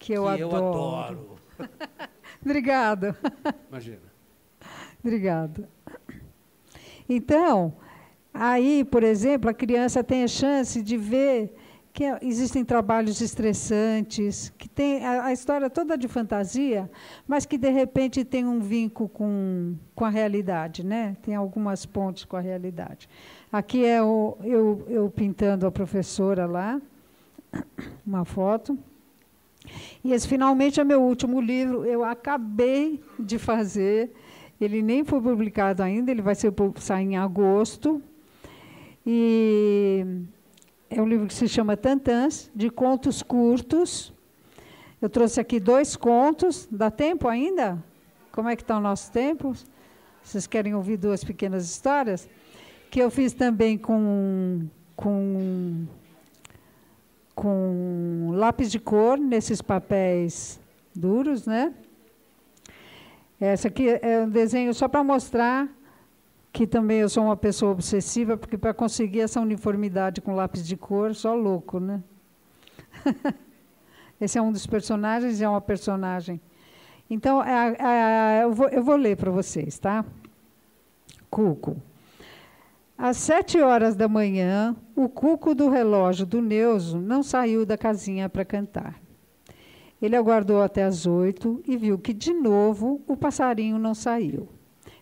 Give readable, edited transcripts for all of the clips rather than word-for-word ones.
que eu adoro. Obrigado. Imagina. Obrigado. Então, aí, por exemplo, a criança tem a chance de ver que existem trabalhos estressantes, que tem a história toda de fantasia, mas que, de repente, tem um vínculo com a realidade, né? Tem algumas pontes com a realidade. Aqui é eu pintando a professora lá, uma foto. E esse, finalmente, é meu último livro. Eu acabei de fazer. Ele nem foi publicado ainda, ele vai sair em agosto. E é um livro que se chama Tantãs, de contos curtos. Eu trouxe aqui 2 contos. Dá tempo ainda? Como é que está o nosso tempo? Vocês querem ouvir 2 pequenas histórias? Que eu fiz também com lápis de cor, nesses papéis duros, né? Essa aqui é um desenho só para mostrar que também eu sou uma pessoa obsessiva, porque para conseguir essa uniformidade com lápis de cor, só louco, né? Esse é um dos personagens, é uma personagem. Então, eu vou ler para vocês, tá? Cuco. Às 7h da manhã, o cuco do relógio do Neuso não saiu da casinha para cantar. Ele aguardou até às 8 e viu que, de novo, o passarinho não saiu.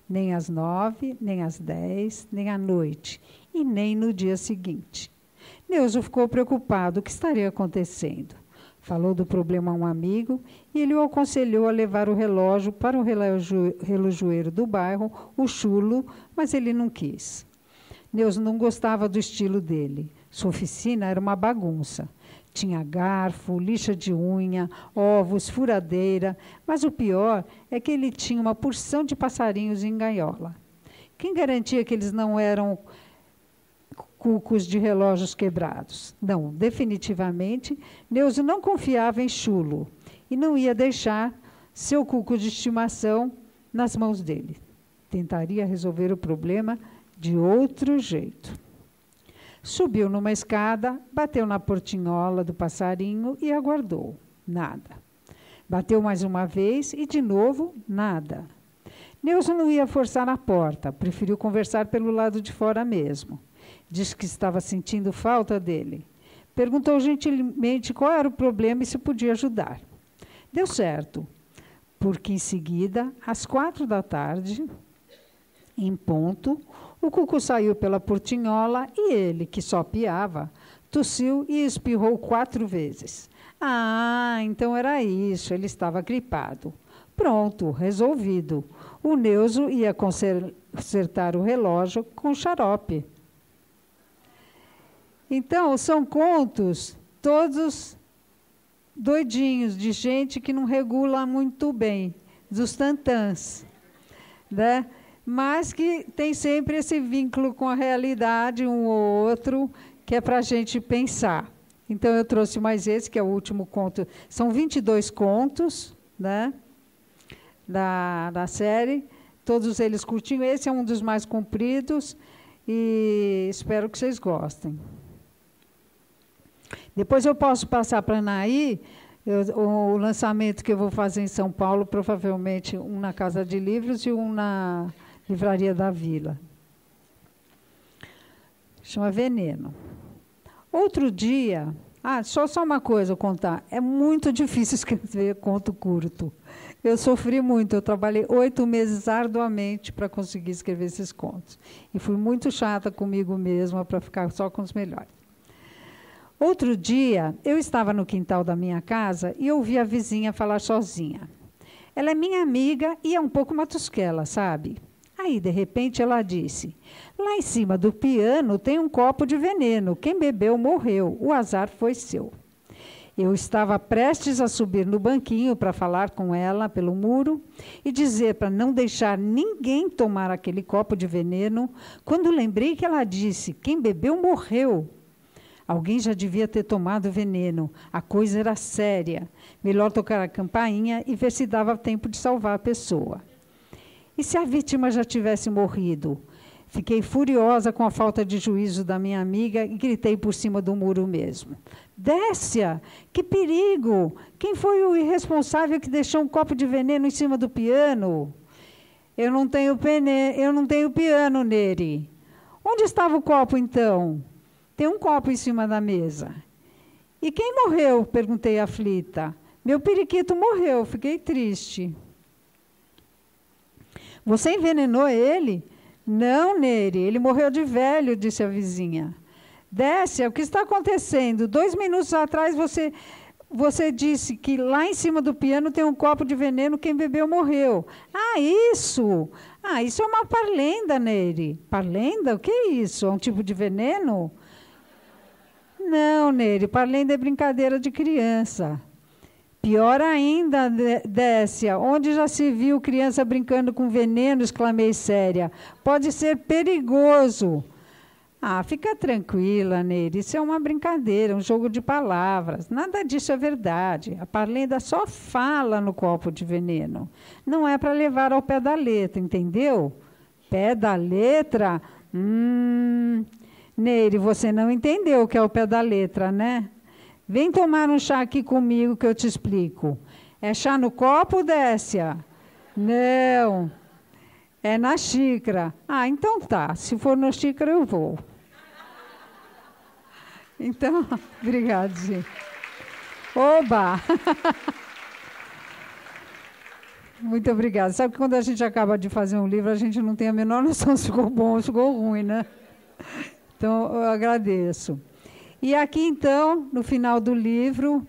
Nem às 9, nem às 10, nem à noite, e nem no dia seguinte. Neuso ficou preocupado. O que estaria acontecendo? Falou do problema a um amigo e ele o aconselhou a levar o relógio para o relojoeiro do bairro, o Chulo, mas ele não quis. Neuso não gostava do estilo dele. Sua oficina era uma bagunça. Tinha garfo, lixa de unha, ovos, furadeira, mas o pior é que ele tinha uma porção de passarinhos em gaiola. Quem garantia que eles não eram cucos de relógios quebrados? Não, definitivamente, Neuso não confiava em Chulo e não ia deixar seu cuco de estimação nas mãos dele. Tentaria resolver o problema de outro jeito. Subiu numa escada, bateu na portinhola do passarinho e aguardou. Nada. Bateu mais uma vez e, de novo, nada. Neuso não ia forçar a porta, preferiu conversar pelo lado de fora mesmo. Disse que estava sentindo falta dele. Perguntou gentilmente qual era o problema e se podia ajudar. Deu certo, porque em seguida, às 4h, em ponto, o cuco saiu pela portinhola e ele, que só piava, tossiu e espirrou 4 vezes. Ah, então era isso, ele estava gripado. Pronto, resolvido. O Neuso ia consertar o relógio com xarope. Então, são contos todos doidinhos, de gente que não regula muito bem, dos tantãs, né? Mas que tem sempre esse vínculo com a realidade, um ou outro, que é para a gente pensar. Então, eu trouxe mais esse, que é o último conto. São 22 contos, né, da série, todos eles curtinhos. Esse é um dos mais compridos e espero que vocês gostem. Depois eu posso passar para a Anaí o lançamento que eu vou fazer em São Paulo, provavelmente um na Casa de Livros e um na Livraria da Vila. Chama Veneno. Outro dia... só uma coisa eu contar. É muito difícil escrever conto curto. Eu sofri muito. Eu trabalhei 8 meses arduamente para conseguir escrever esses contos. E fui muito chata comigo mesma para ficar só com os melhores. Outro dia, eu estava no quintal da minha casa e ouvi a vizinha falar sozinha. Ela é minha amiga e é um pouco matusquela, sabe? Aí, de repente, ela disse: lá em cima do piano tem um copo de veneno. Quem bebeu morreu. O azar foi seu. Eu estava prestes a subir no banquinho para falar com ela pelo muro e dizer para não deixar ninguém tomar aquele copo de veneno, quando lembrei que ela disse: quem bebeu morreu. Alguém já devia ter tomado veneno. A coisa era séria. Melhor tocar a campainha e ver se dava tempo de salvar a pessoa. E se a vítima já tivesse morrido? Fiquei furiosa com a falta de juízo da minha amiga e gritei por cima do muro mesmo. Décia, que perigo! Quem foi o irresponsável que deixou um copo de veneno em cima do piano? Eu não tenho piano, Neri. Onde estava o copo, então? Tem um copo em cima da mesa. E quem morreu? Perguntei aflita. Meu periquito morreu, fiquei triste. Você envenenou ele? Não, Neri, ele morreu de velho, disse a vizinha. Décia, o que está acontecendo? 2 minutos atrás você disse que lá em cima do piano tem um copo de veneno, quem bebeu morreu. Ah, isso! Ah, isso é uma parlenda, Neri. Parlenda? O que é isso? É um tipo de veneno? Não, Neri, parlenda é brincadeira de criança. Pior ainda, Décia, onde já se viu criança brincando com veneno? Exclamei séria. Pode ser perigoso. Ah, fica tranquila, Nery. Isso é uma brincadeira, um jogo de palavras. Nada disso é verdade. A parlenda só fala no copo de veneno. Não é para levar ao pé da letra, entendeu? Pé da letra? Nery, você não entendeu o que é o pé da letra, né? Vem tomar um chá aqui comigo que eu te explico. É chá no copo, Décia? Não. É na xícara. Ah, então tá. Se for na xícara, eu vou. Então, obrigada, gente. Oba! Muito obrigada. Sabe que quando a gente acaba de fazer um livro, a gente não tem a menor noção se ficou bom ou se ficou ruim, né? Então, eu agradeço. E aqui, então, no final do livro,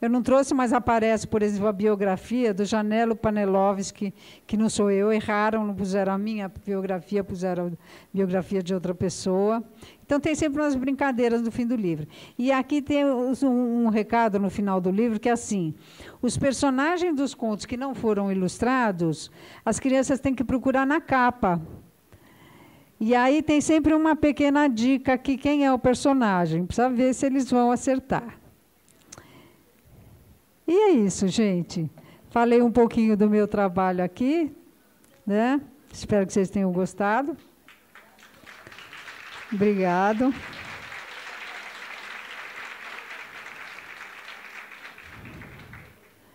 eu não trouxe, mas aparece, por exemplo, a biografia do Janelo Panelovski, que não sou eu, erraram, não puseram a minha biografia, puseram a biografia de outra pessoa. Então, tem sempre umas brincadeiras no fim do livro. E aqui tem um recado no final do livro, que é assim, os personagens dos contos que não foram ilustrados, as crianças têm que procurar na capa. E aí tem sempre uma pequena dica aqui, quem é o personagem, precisa ver se eles vão acertar. E é isso, gente. Falei um pouquinho do meu trabalho aqui, né? Espero que vocês tenham gostado. Obrigado.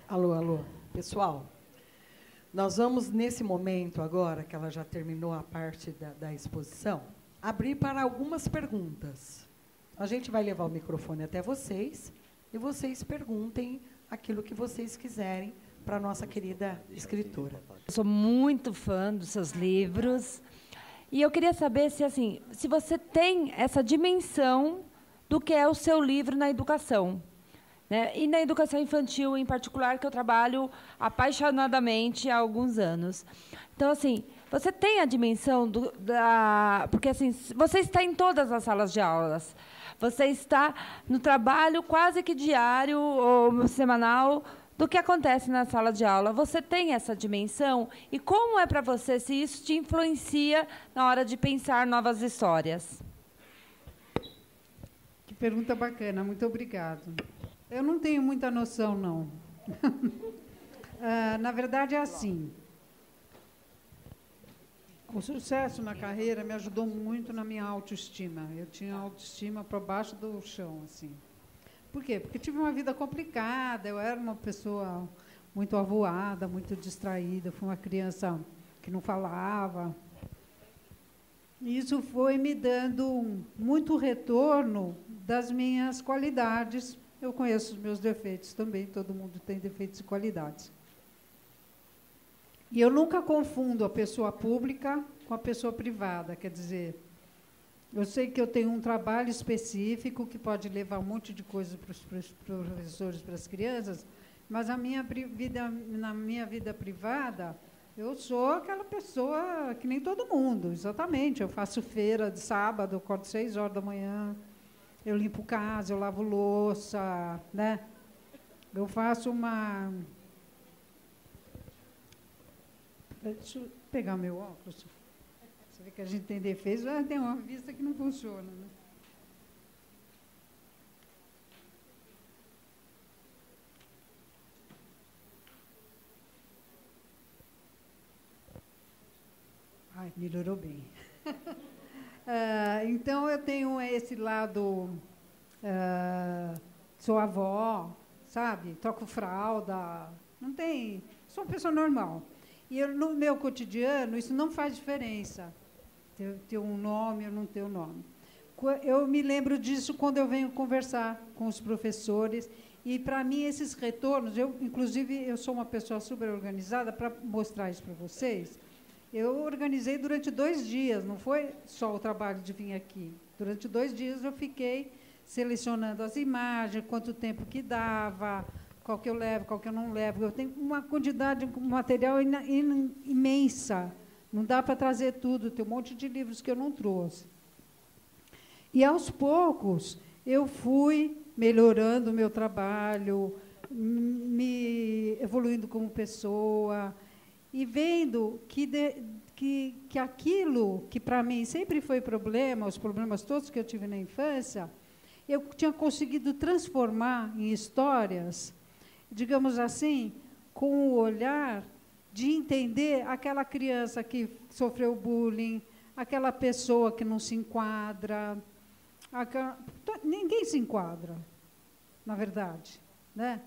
Alô, alô. Pessoal, nós vamos, nesse momento agora, que ela já terminou a parte da exposição, abrir para algumas perguntas. A gente vai levar o microfone até vocês e vocês perguntem aquilo que vocês quiserem para a nossa querida escritora. Eu sou muito fã dos seus livros e eu queria saber se, assim, se você tem essa dimensão do que é o seu livro na educação. Né? E na educação infantil, em particular, que eu trabalho apaixonadamente há alguns anos. Então, assim, você tem a dimensão porque, assim, você está em todas as salas de aulas. Você está no trabalho quase que diário ou semanal do que acontece na sala de aula. Você tem essa dimensão? E como é para você, se isso te influencia na hora de pensar novas histórias? Que pergunta bacana, muito obrigada. Eu não tenho muita noção, não. Na verdade, é assim. O sucesso na carreira me ajudou muito na minha autoestima. Eu tinha autoestima para baixo do chão, assim. Por quê? Porque tive uma vida complicada, eu era uma pessoa muito avoada, muito distraída, fui uma criança que não falava. E isso foi me dando muito retorno das minhas qualidades. Eu conheço os meus defeitos também, todo mundo tem defeitos e qualidades. E eu nunca confundo a pessoa pública com a pessoa privada, quer dizer, eu sei que eu tenho um trabalho específico que pode levar um monte de coisa para os professores, para as crianças, mas na minha vida privada, eu sou aquela pessoa que nem todo mundo, exatamente. Eu faço feira de sábado, eu acordo 6 horas da manhã, eu limpo casa, eu lavo louça, né? Eu faço uma... Deixa eu pegar meu óculos. Você vê que a gente tem defeitos, mas tem uma vista que não funciona, né? Ai, melhorou bem. Então, eu tenho esse lado... sou avó, sabe? Troco fralda. Não tem... Sou uma pessoa normal. E no meu cotidiano, isso não faz diferença. Ter um nome ou não ter um nome. Eu me lembro disso quando eu venho conversar com os professores. E, para mim, esses retornos... Inclusive, eu sou uma pessoa super organizada, para mostrar isso para vocês. Eu organizei durante 2 dias, não foi só o trabalho de vir aqui. Durante 2 dias eu fiquei selecionando as imagens, quanto tempo que dava, qual que eu levo, qual que eu não levo. Eu tenho uma quantidade de material imensa. Não dá para trazer tudo, tem um monte de livros que eu não trouxe. E, aos poucos, eu fui melhorando o meu trabalho, me evoluindo como pessoa, e vendo que aquilo que, para mim, sempre foi problema, os problemas todos que eu tive na infância, eu tinha conseguido transformar em histórias, digamos assim, com o olhar de entender aquela criança que sofreu bullying, aquela pessoa que não se enquadra. Ninguém se enquadra, na verdade, né?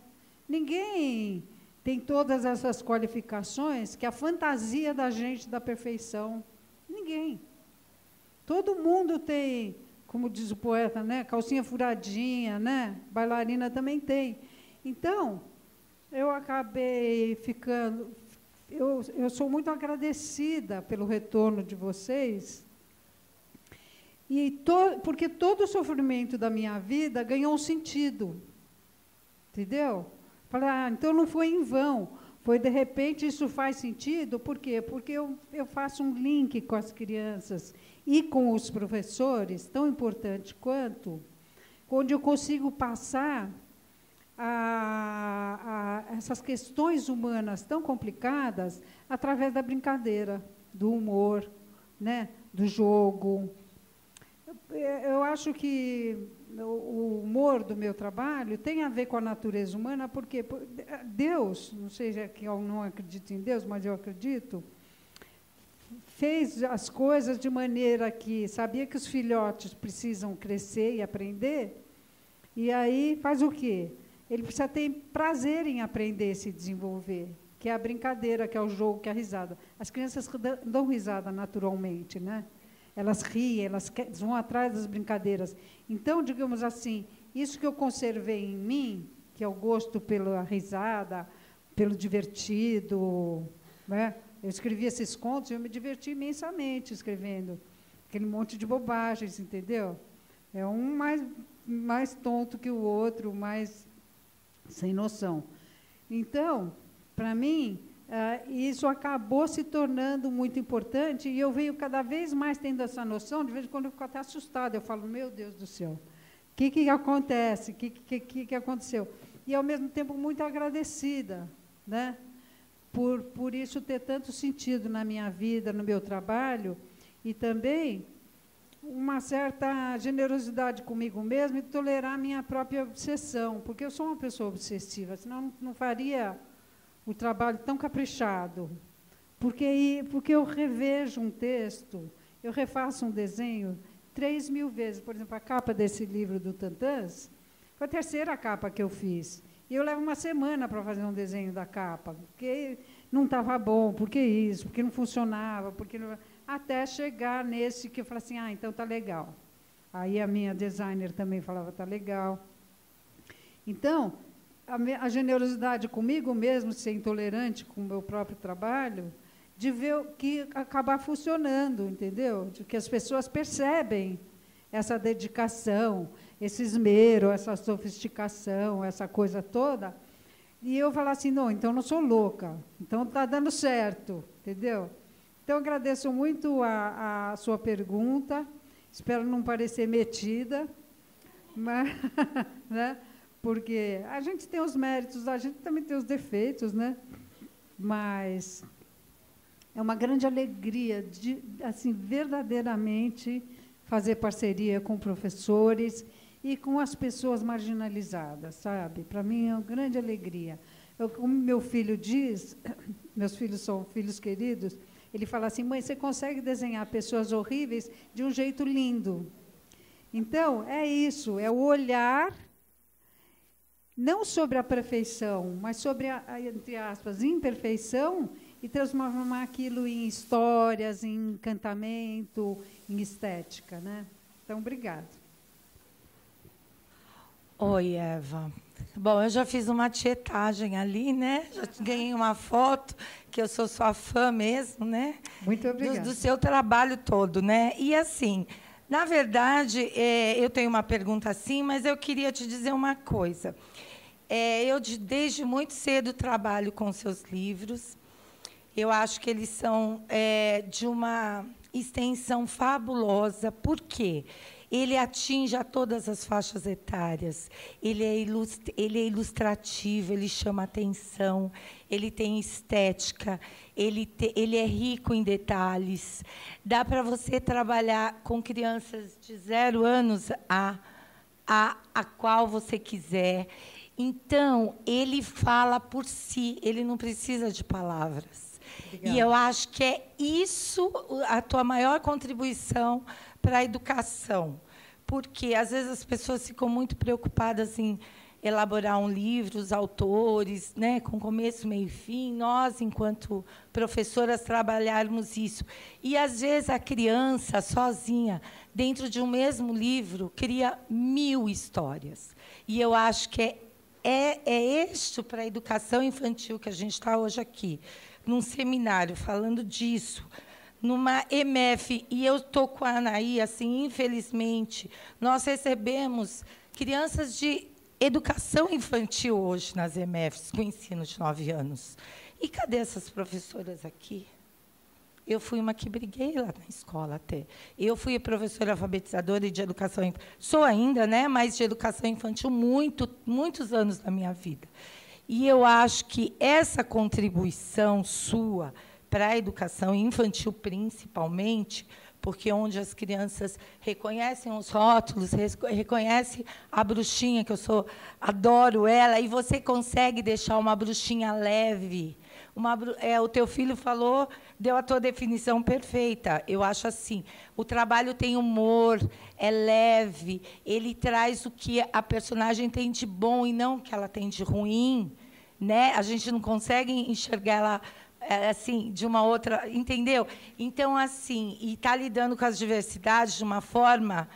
Ninguém tem todas essas qualificações que a fantasia da gente da perfeição. Ninguém. Todo mundo tem, como diz o poeta, né? Calcinha furadinha, né? Bailarina também tem. Então, eu acabei ficando... Eu sou muito agradecida pelo retorno de vocês, porque todo o sofrimento da minha vida ganhou um sentido. Entendeu? Falei, então não foi em vão. Foi, de repente, isso faz sentido. Por quê? Porque eu faço um link com as crianças e com os professores, tão importante quanto, onde eu consigo passar essas questões humanas tão complicadas através da brincadeira, do humor, né? Do jogo. Eu acho que o humor do meu trabalho tem a ver com a natureza humana, porque Deus, não sei que eu não acredito em Deus, mas eu acredito, fez as coisas de maneira que sabia que os filhotes precisam crescer e aprender, e aí faz o quê? Ele precisa ter prazer em aprender e se desenvolver, que é a brincadeira, que é o jogo, que é a risada. As crianças dão risada naturalmente, né? Elas riem, elas vão atrás das brincadeiras. Então, digamos assim, isso que eu conservei em mim, que é o gosto pela risada, pelo divertido, né? Eu escrevi esses contos e eu me diverti imensamente escrevendo aquele monte de bobagens, entendeu? É um mais tonto que o outro, mais sem noção. Então, para mim, isso acabou se tornando muito importante e eu venho cada vez mais tendo essa noção. De vez em quando eu fico até assustada, eu falo, meu Deus do céu, o que acontece? O que aconteceu? E, ao mesmo tempo, muito agradecida, né? Por isso ter tanto sentido na minha vida, no meu trabalho, e também uma certa generosidade comigo mesma e tolerar a minha própria obsessão, porque eu sou uma pessoa obsessiva, senão não faria o trabalho tão caprichado. Porque eu revejo um texto, eu refaço um desenho 3.000 vezes. Por exemplo, a capa desse livro do Tantãs foi a 3ª capa que eu fiz. E eu levo uma semana para fazer um desenho da capa, porque não estava bom, porque isso, porque não funcionava, porque não... até chegar nesse que eu falei assim, então está legal. Aí a minha designer também falava, está legal. Então, a generosidade comigo mesmo, ser intolerante com o meu próprio trabalho, de ver que acabar funcionando, entendeu? De que as pessoas percebem essa dedicação, esse esmero, essa sofisticação, essa coisa toda, e eu falar assim, não, então não sou louca, então está dando certo, entendeu? Então, agradeço muito a sua pergunta, espero não parecer metida, mas, né? Porque a gente tem os méritos, a gente também tem os defeitos, né? Mas é uma grande alegria, assim, verdadeiramente, fazer parceria com professores e com as pessoas marginalizadas, sabe? Para mim é uma grande alegria. Como meu filho diz, meus filhos são filhos queridos, Ele fala assim, mãe, você consegue desenhar pessoas horríveis de um jeito lindo. Então, é isso, é o olhar, não sobre a perfeição, mas sobre a, entre aspas, imperfeição, e transformar aquilo em histórias, em encantamento, em estética, né? Então, obrigada. Oi, Eva. Bom, eu já fiz uma tietagem ali, né? Já ganhei uma foto, que eu sou sua fã mesmo, né? Muito obrigada. Do seu trabalho todo, né? E assim, na verdade, eu tenho uma pergunta assim, mas eu queria te dizer uma coisa. Eu, desde muito cedo, trabalho com seus livros. Eu acho que eles são de uma extensão fabulosa. Por quê? Ele atinge a todas as faixas etárias. Ele é ilustrativo, ele chama atenção, ele tem estética, ele é rico em detalhes. Dá para você trabalhar com crianças de 0 anos a qual você quiser. Então, ele fala por si, ele não precisa de palavras. Obrigada. E eu acho que é isso a tua maior contribuição para a educação. Porque, às vezes, as pessoas ficam muito preocupadas em elaborar um livro, os autores, né, com começo, meio e fim. Nós, enquanto professoras, trabalharmos isso. E, às vezes, a criança, sozinha, dentro de um mesmo livro, cria 1000 histórias. E eu acho que é este para a educação infantil que a gente está hoje aqui, num seminário, falando disso, numa EMF, e eu estou com a Anaí, assim, infelizmente, nós recebemos crianças de educação infantil hoje nas EMFs, com ensino de 9 anos. E cadê essas professoras aqui? Eu fui uma que briguei lá na escola até. Eu fui professora alfabetizadora de educação infantil. Sou ainda, né, mas de educação infantil muitos anos da minha vida. E eu acho que essa contribuição sua para a educação infantil, principalmente, porque onde as crianças reconhecem os rótulos, reconhecem a bruxinha, que eu adoro ela, e você consegue deixar uma bruxinha leve. O teu filho falou, deu a tua definição perfeita. Eu acho assim, o trabalho tem humor, é leve, ele traz o que a personagem tem de bom e não o que ela tem de ruim, né? A gente não consegue enxergar ela assim, de uma outra, entendeu? Então, assim, e está lidando com as diversidades de uma forma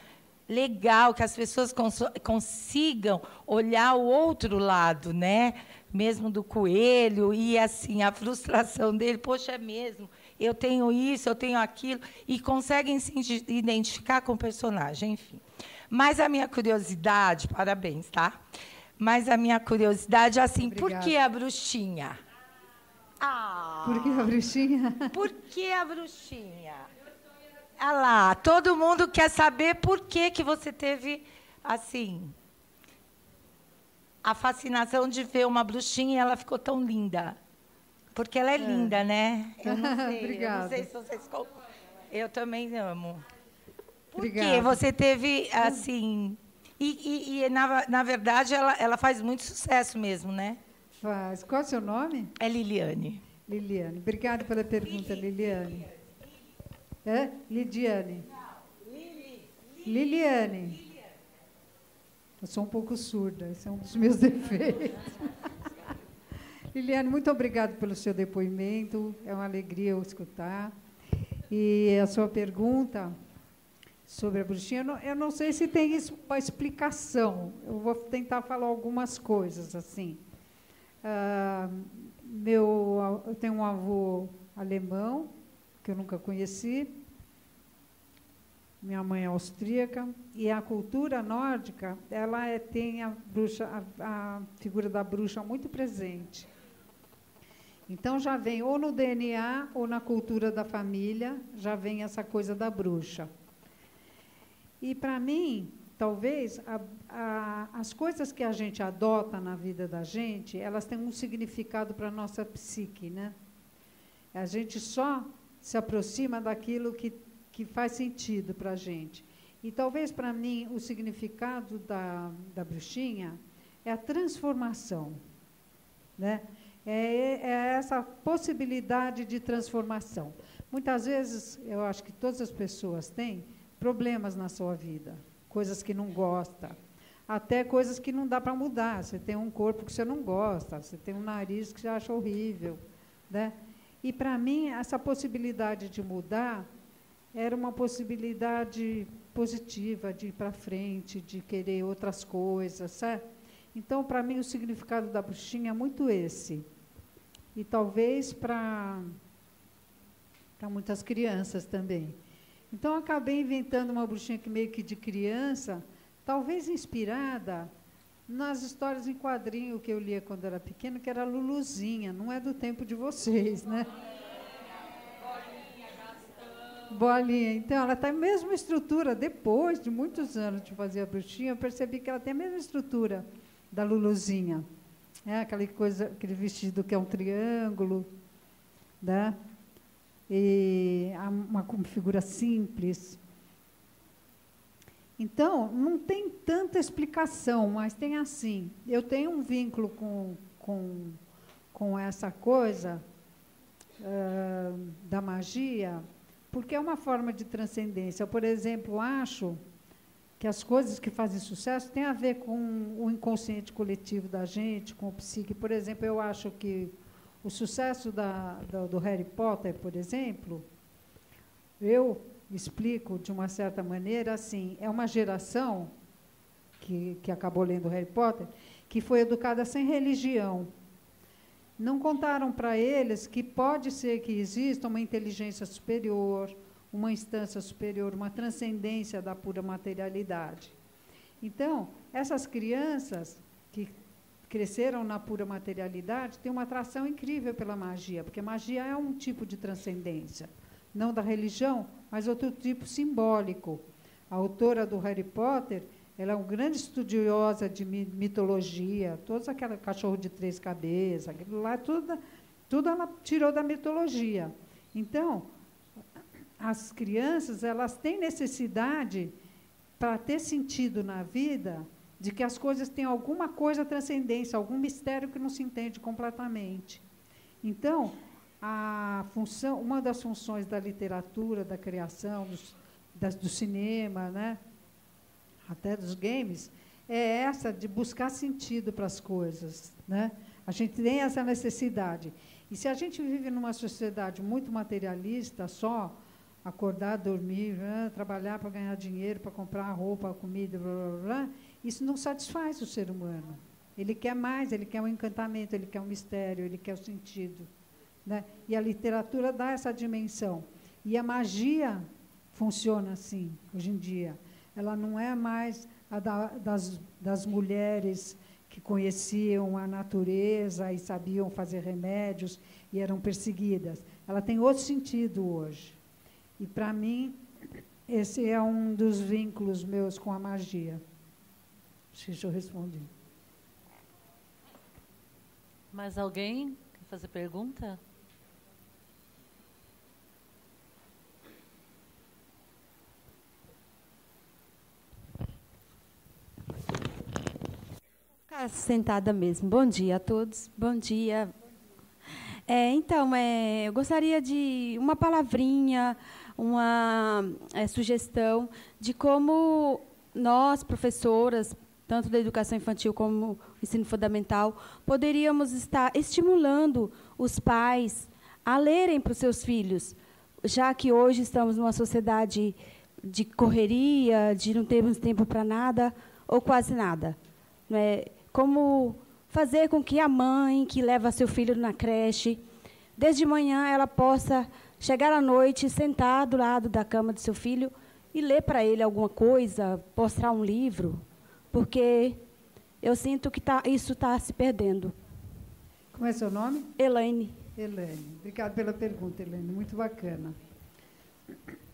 legal, que as pessoas consigam olhar o outro lado, né? Mesmo do coelho, e assim, a frustração dele, poxa, é mesmo, eu tenho isso, eu tenho aquilo, e conseguem se identificar com o personagem, enfim. Mas a minha curiosidade, parabéns, tá? Mas a minha curiosidade é assim, Obrigada. Por que a bruxinha? Por que a bruxinha? Por que a bruxinha? Olha lá, todo mundo quer saber por que você teve, assim, a fascinação de ver uma bruxinha e ela ficou tão linda. Porque ela é linda, né? Eu não sei. Obrigada. Eu não sei se vocês... Eu também amo. Por Obrigada. que você teve, assim... na verdade, ela faz muito sucesso mesmo, né? Faz. Qual é o seu nome? É Liliane. Liliane. Obrigada pela pergunta, Liliane. Lidiane. Liliane. Eu sou um pouco surda, esse é um dos meus defeitos. Liliane, muito obrigada pelo seu depoimento, é uma alegria eu escutar. E a sua pergunta sobre a bruxinha, eu não sei se tem uma explicação, eu vou tentar falar algumas coisas, assim. Eu tenho um avô alemão, que eu nunca conheci, minha mãe é austríaca, e a cultura nórdica, ela tem a figura da bruxa muito presente. Então, já vem ou no DNA ou na cultura da família, já vem essa coisa da bruxa. E, para mim, talvez, as coisas que a gente adota na vida da gente, elas têm um significado para a nossa psique, né? A gente só se aproxima daquilo que faz sentido para a gente. E talvez, para mim, o significado da bruxinha é a transformação, né? É essa possibilidade de transformação. Muitas vezes, eu acho que todas as pessoas têm problemas na sua vida, coisas que não gosta, até coisas que não dá para mudar. Você tem um corpo que você não gosta, você tem um nariz que você acha horrível, né? E, para mim, essa possibilidade de mudar era uma possibilidade positiva, de ir para frente, de querer outras coisas, sabe? Então, para mim, o significado da bruxinha é muito esse. E talvez para muitas crianças também. Então, eu acabei inventando uma bruxinha que meio que de criança, talvez inspirada nas histórias em quadrinho que eu lia quando era pequena, que era a Luluzinha, não é do tempo de vocês, né? Bolinha. Então, ela tem a mesma estrutura. Depois de muitos anos de fazer a bruxinha, eu percebi que ela tem a mesma estrutura da Luluzinha. É aquela coisa, aquele vestido que é um triângulo, né? E uma figura simples. Então, não tem tanta explicação, mas tem assim. Eu tenho um vínculo com essa coisa da magia, porque é uma forma de transcendência. Eu, por exemplo, acho que as coisas que fazem sucesso têm a ver com o inconsciente coletivo da gente, com o psique. Por exemplo, eu acho que o sucesso do Harry Potter, por exemplo, eu explico de uma certa maneira assim, é uma geração que acabou lendo Harry Potter, que foi educada sem religião. Não contaram para eles que pode ser que exista uma inteligência superior, uma instância superior, uma transcendência da pura materialidade. Então, essas crianças que cresceram na pura materialidade têm uma atração incrível pela magia, porque magia é um tipo de transcendência, não da religião, mas outro tipo simbólico. A autora do Harry Potter, ela é uma grande estudiosa de mitologia, todos aquele cachorro de 3 cabeças, aquilo lá, tudo ela tirou da mitologia. Então, as crianças, elas têm necessidade, para ter sentido na vida, de que as coisas têm alguma coisa transcendência, algum mistério que não se entende completamente. Então, uma das funções da literatura, da criação, do cinema, né, até dos games, é essa de buscar sentido para as coisas, né? A gente tem essa necessidade. E se a gente vive numa sociedade muito materialista, só acordar, dormir, trabalhar para ganhar dinheiro, para comprar roupa, comida, blá, blá, blá, isso não satisfaz o ser humano. Ele quer mais, ele quer um encantamento, ele quer um mistério, ele quer o sentido, né? E a literatura dá essa dimensão. E a magia funciona assim, hoje em dia. Ela não é mais a das mulheres que conheciam a natureza e sabiam fazer remédios e eram perseguidas. Ela tem outro sentido hoje. E, para mim, esse é um dos vínculos meus com a magia. Deixa eu responder. Mais alguém quer fazer pergunta? Ficar sentada mesmo. Bom dia a todos. Bom dia. Então, eu gostaria de uma palavrinha, uma sugestão de como nós, professoras, tanto da educação infantil como do ensino fundamental, poderíamos estar estimulando os pais a lerem para os seus filhos, já que hoje estamos numa sociedade de correria, de não termos tempo para nada ou quase nada. Como fazer com que a mãe que leva seu filho na creche, desde manhã ela possa chegar à noite, sentar do lado da cama do seu filho e ler para ele alguma coisa, mostrar um livro, porque eu sinto que isso está se perdendo. Como é seu nome? Elaine. Elaine. Obrigada pela pergunta, Elaine. Muito bacana.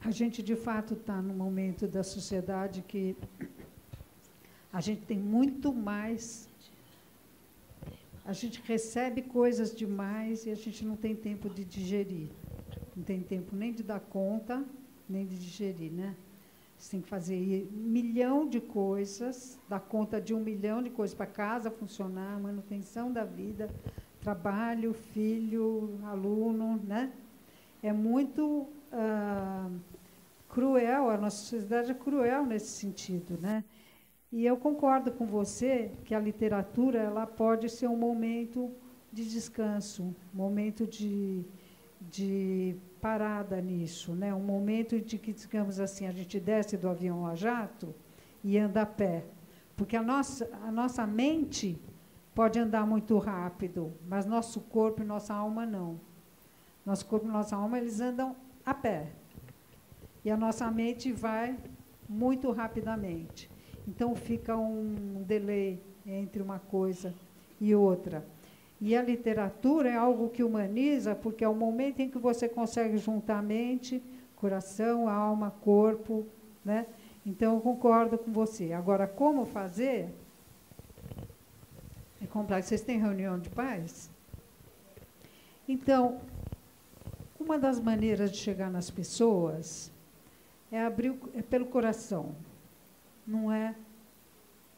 A gente, de fato, está num momento da sociedade que a gente tem muito mais. A gente recebe coisas demais e a gente não tem tempo de digerir. Não tem tempo nem de dar conta, nem de digerir, né? Você tem que fazer 1 milhão de coisas, dar conta de 1 milhão de coisas para a casa funcionar, manutenção da vida, trabalho, filho, aluno, né? é muito cruel, a nossa sociedade é cruel nesse sentido, né? E eu concordo com você que a literatura ela pode ser um momento de descanso, um momento de parada nisso, né? Um momento de que, digamos assim, a gente desce do avião a jato e anda a pé. Porque a nossa mente pode andar muito rápido, mas nosso corpo e nossa alma não. Nosso corpo e nossa alma, eles andam a pé. E a nossa mente vai muito rapidamente. Então, fica um delay entre uma coisa e outra. E a literatura é algo que humaniza, porque é o momento em que você consegue juntar mente, coração, alma, corpo, né? Então, eu concordo com você. Agora, como fazer? É complexo. Vocês têm reunião de pais? Então, uma das maneiras de chegar nas pessoas é abrir pelo coração, não é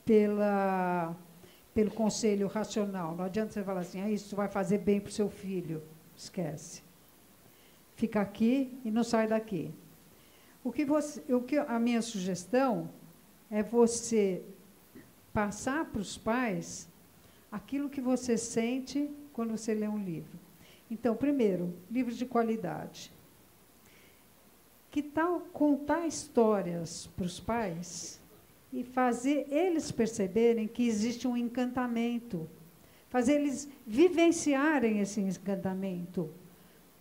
pelo conselho racional. Não adianta você falar assim, isso vai fazer bem para o seu filho. Esquece. Fica aqui e não sai daqui. A minha sugestão é você passar para os pais aquilo que você sente quando você lê um livro. Então, primeiro, livros de qualidade. Que tal contar histórias para os pais e fazer eles perceberem que existe um encantamento, fazer eles vivenciarem esse encantamento,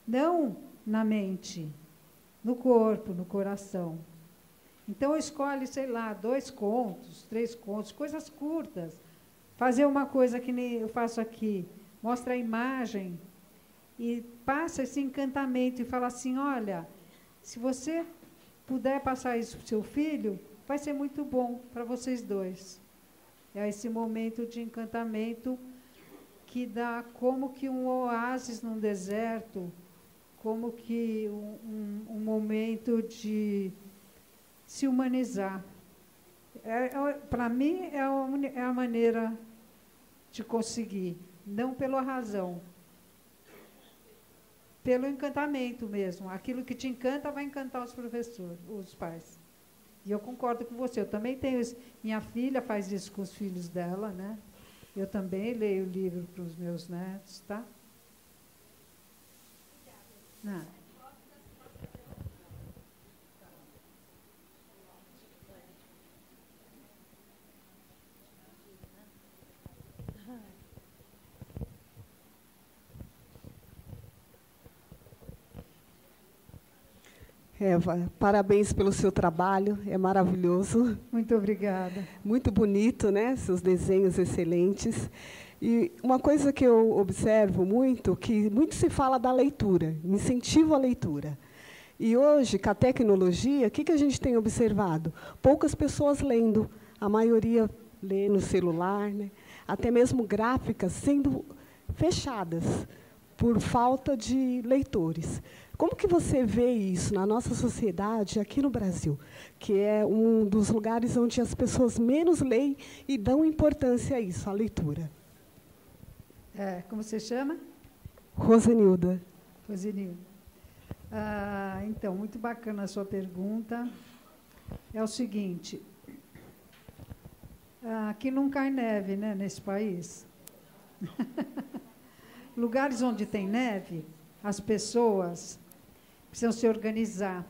não na mente, no corpo, no coração. Então, escolhe, sei lá, 2 contos, 3 contos, coisas curtas. Fazer uma coisa que nem eu faço aqui, mostra a imagem e passa esse encantamento e fala assim, olha, se você puder passar isso para o seu filho, vai ser muito bom para vocês dois. É esse momento de encantamento que dá como que um oásis num deserto, como que um momento de se humanizar. Para mim, é a maneira de conseguir, não pela razão, pelo encantamento mesmo. Aquilo que te encanta vai encantar os professores, os pais. E eu concordo com você. Eu também tenho isso. Minha filha faz isso com os filhos dela, né? Eu também leio o livro para os meus netos, tá? Não. Eva, parabéns pelo seu trabalho, é maravilhoso. Muito obrigada. Muito bonito, né? Seus desenhos excelentes. E uma coisa que eu observo muito, que muito se fala da leitura, incentivo à leitura. E hoje, com a tecnologia, o que a gente tem observado? Poucas pessoas lendo, a maioria lê no celular, né? Até mesmo gráficas sendo fechadas por falta de leitores. Como que você vê isso na nossa sociedade, aqui no Brasil, que é um dos lugares onde as pessoas menos leem e dão importância a isso, à leitura? Como você chama? Rosenilda. Rosenilda. Então, muito bacana a sua pergunta. É o seguinte, aqui não cai neve, né, nesse país. Lugares onde tem neve, as pessoas precisam se organizar,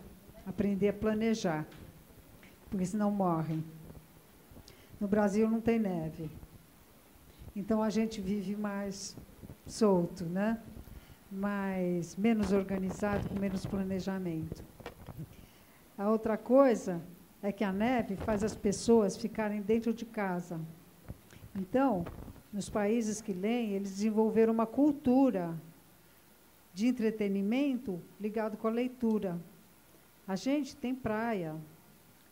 aprender a planejar, porque senão morrem. No Brasil não tem neve. Então, a gente vive mais solto, né? Menos organizado, com menos planejamento. A outra coisa é que a neve faz as pessoas ficarem dentro de casa. Então, nos países que leem, eles desenvolveram uma cultura de entretenimento ligado com a leitura. A gente tem praia,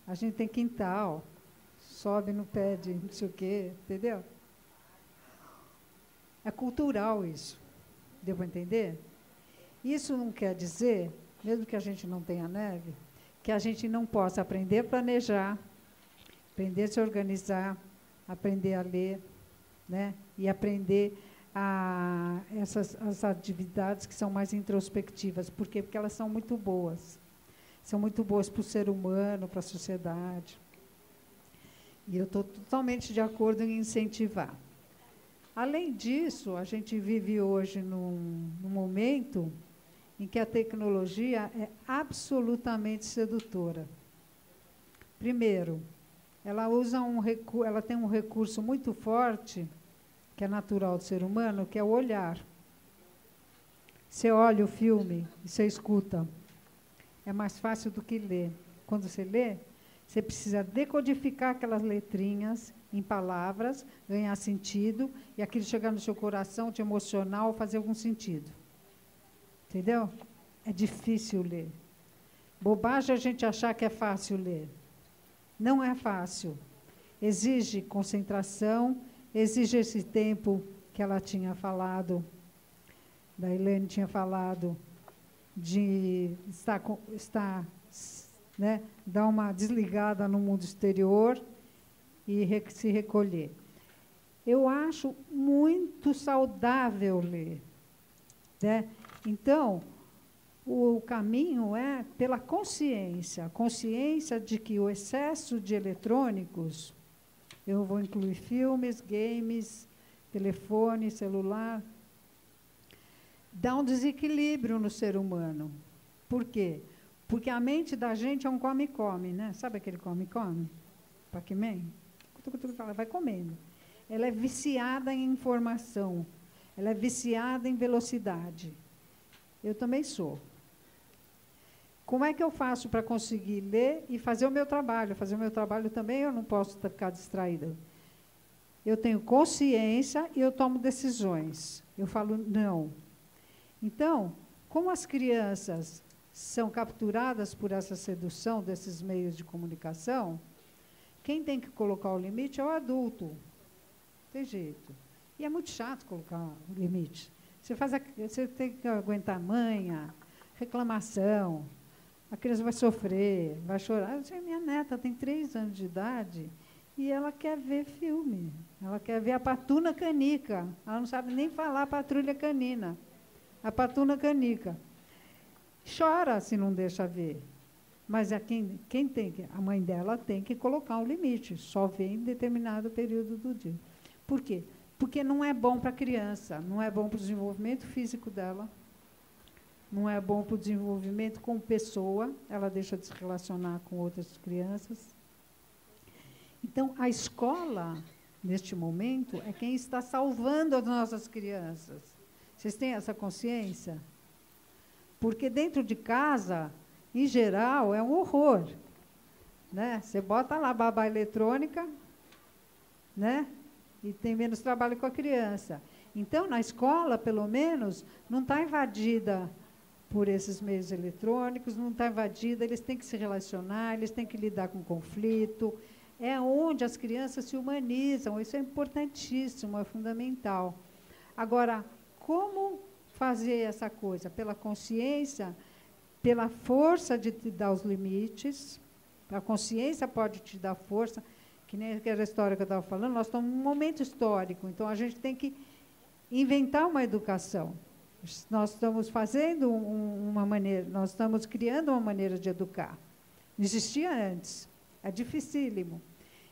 a gente tem quintal, sobe no pé de não sei o quê, entendeu? É cultural isso, devo entender? Isso não quer dizer, mesmo que a gente não tenha neve, que a gente não possa aprender a planejar, aprender a se organizar, aprender a ler, né? E aprender as atividades que são mais introspectivas. Por quê? Porque elas são muito boas. São muito boas para o ser humano, para a sociedade. E eu estou totalmente de acordo em incentivar. Além disso, a gente vive hoje num momento em que a tecnologia é absolutamente sedutora. Primeiro, ela tem um recurso muito forte, que é natural do ser humano, que é o olhar. Você olha o filme e você escuta. É mais fácil do que ler. Quando você lê, você precisa decodificar aquelas letrinhas em palavras, ganhar sentido, e aquilo chegar no seu coração, te emocionar ou fazer algum sentido. Entendeu? É difícil ler. Bobagem a gente achar que é fácil ler. Não é fácil. Exige concentração, exige esse tempo que ela tinha falado, da Helene tinha falado, de estar né, dar uma desligada no mundo exterior e se recolher. Eu acho muito saudável ler. Né? Então, o caminho é pela consciência, a consciência de que o excesso de eletrônicos, eu vou incluir filmes, games, telefone, celular, dá um desequilíbrio no ser humano. Por quê? Porque a mente da gente é um come-come, né? Sabe aquele come-come? Pac-Man? Ela vai comendo. Ela é viciada em informação. Ela é viciada em velocidade. Eu também sou. Como é que eu faço para conseguir ler e fazer o meu trabalho? Fazer o meu trabalho também eu não posso ficar distraída. Eu tenho consciência e eu tomo decisões. Eu falo não. Então, como as crianças são capturadas por essa sedução desses meios de comunicação, quem tem que colocar o limite é o adulto. Não tem jeito. E é muito chato colocar o limite. Você tem que aguentar manha, reclamação, a criança vai sofrer, vai chorar. Minha neta tem 3 anos de idade e ela quer ver filme. Ela quer ver a Patuna Canica. Ela não sabe nem falar Patrulha Canina. A Patuna Canica. Chora se não deixa ver. Mas quem tem que, a mãe dela tem que colocar um limite. Só vê em determinado período do dia. Por quê? Porque não é bom para a criança, não é bom para o desenvolvimento físico dela, não é bom para o desenvolvimento como pessoa, ela deixa de se relacionar com outras crianças. Então, a escola, neste momento, é quem está salvando as nossas crianças. Vocês têm essa consciência? Porque dentro de casa, em geral, é um horror. Né? Você bota lá a babá eletrônica, né? E tem menos trabalho com a criança. Então, na escola, pelo menos, não está invadida por esses meios eletrônicos, não está invadida, eles têm que se relacionar, eles têm que lidar com conflito. É onde as crianças se humanizam, isso é importantíssimo, é fundamental. Agora, como fazer essa coisa? Pela consciência, pela força de te dar os limites, a consciência pode te dar força, que nem aquela história que eu estava falando, nós estamos num momento histórico, então a gente tem que inventar uma educação. Nós estamos fazendo uma maneira, nós estamos criando uma maneira de educar. Não existia antes, é dificílimo.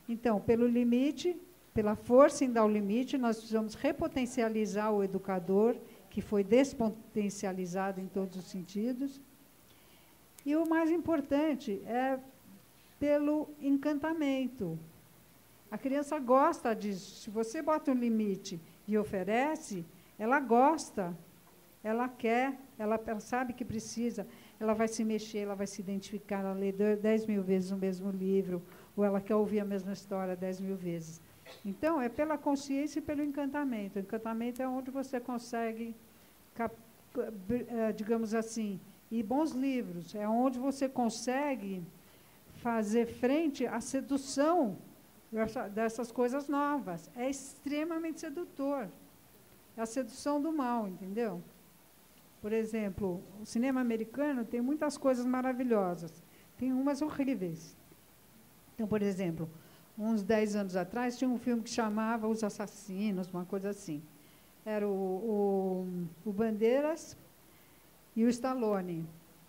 Então, pelo limite, pela força em dar o limite, nós precisamos repotencializar o educador, que foi despotencializado em todos os sentidos. E o mais importante é pelo encantamento. A criança gosta disso. Se você bota um limite e oferece, ela gosta, ela quer, ela sabe que precisa, ela vai se mexer, ela vai se identificar, ela lê 10 mil vezes o mesmo livro, ou ela quer ouvir a mesma história 10 mil vezes. Então, é pela consciência e pelo encantamento. O encantamento é onde você consegue, digamos assim, e bons livros, é onde você consegue fazer frente à sedução dessas coisas novas. É extremamente sedutor. É a sedução do mal, entendeu? Por exemplo, o cinema americano tem muitas coisas maravilhosas. Tem umas horríveis. Então, por exemplo, uns 10 anos atrás, tinha um filme que chamava Os Assassinos, uma coisa assim. era o Bandeiras e o Stallone.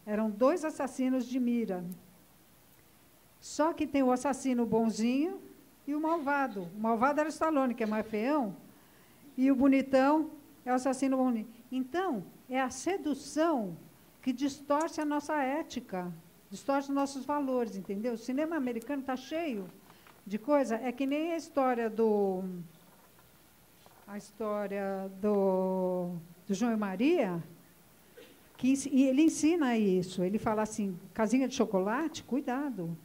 Eram 2 assassinos de mira. Só que tem o assassino bonzinho e o malvado. O malvado era o Stallone, que é mais feião, e o bonitão é o assassino bonzinho. Então, é a sedução que distorce a nossa ética, distorce os nossos valores, entendeu? O cinema americano está cheio de coisa. É que nem a história do João e Maria, e ele ensina isso. Ele fala assim, casinha de chocolate, cuidado.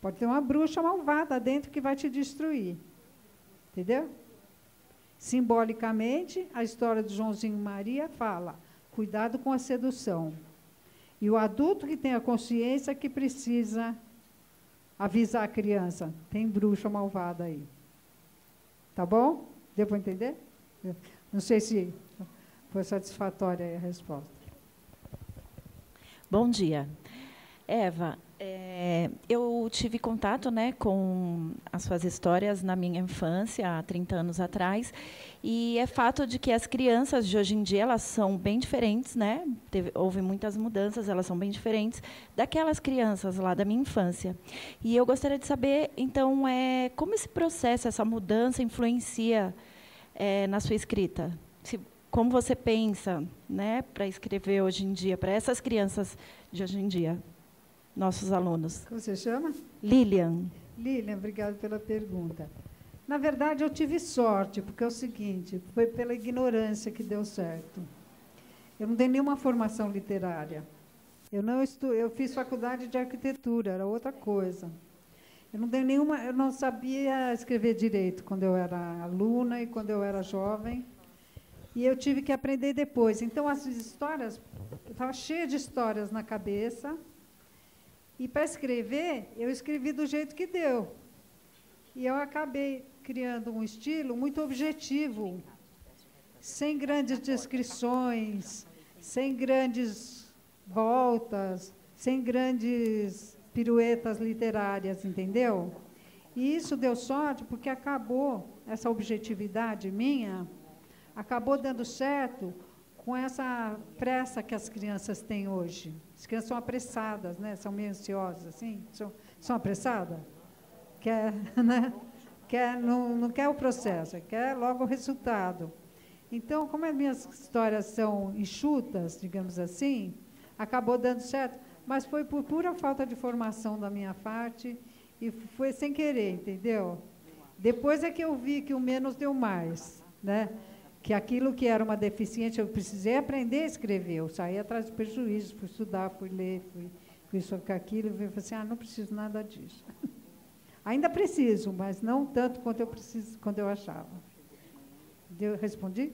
Pode ter uma bruxa malvada dentro que vai te destruir. Entendeu? Simbolicamente, a história do Joãozinho e Maria fala, cuidado com a sedução. E o adulto que tem a consciência que precisa avisar a criança, tem bruxa malvada aí. Tá bom? Deu para entender? Não sei se foi satisfatória a resposta. Bom dia. Eva, eu tive contato, né, com as suas histórias na minha infância, há 30 anos atrás, e é fato de que as crianças de hoje em dia elas são bem diferentes, né? Houve muitas mudanças, elas são bem diferentes daquelas crianças lá da minha infância. E eu gostaria de saber, então, como esse processo, essa mudança influencia na sua escrita? Como você pensa, né, para escrever hoje em dia, para essas crianças de hoje em dia, nossos alunos? Como você chama? Lilian. Lilian, obrigada pela pergunta. Na verdade, eu tive sorte, porque é o seguinte, foi pela ignorância que deu certo. Eu não dei nenhuma formação literária. Eu fiz faculdade de arquitetura, era outra coisa. Eu não sabia escrever direito quando eu era aluna e quando eu era jovem. E eu tive que aprender depois. Então, as histórias, eu estava cheia de histórias na cabeça. E, para escrever, eu escrevi do jeito que deu. E eu acabei criando um estilo muito objetivo, sem grandes descrições, sem grandes voltas, sem grandes piruetas literárias, entendeu? E isso deu sorte porque acabou, essa objetividade minha, acabou dando certo com essa pressa que as crianças têm hoje. As crianças são apressadas, né? São meio ansiosas, assim. São apressadas? Né? Não quer o processo, quer logo o resultado. Então, como as minhas histórias são enxutas, digamos assim, acabou dando certo, mas foi por pura falta de formação da minha parte e foi sem querer, entendeu? Depois é que eu vi que o menos deu mais, né? Que aquilo que era uma deficiência, eu precisei aprender a escrever, eu saí atrás de prejuízos, fui estudar, fui ler, fui isso, aquilo, e falei assim, não preciso nada disso. Ainda preciso, mas não tanto quanto eu achava. Respondi?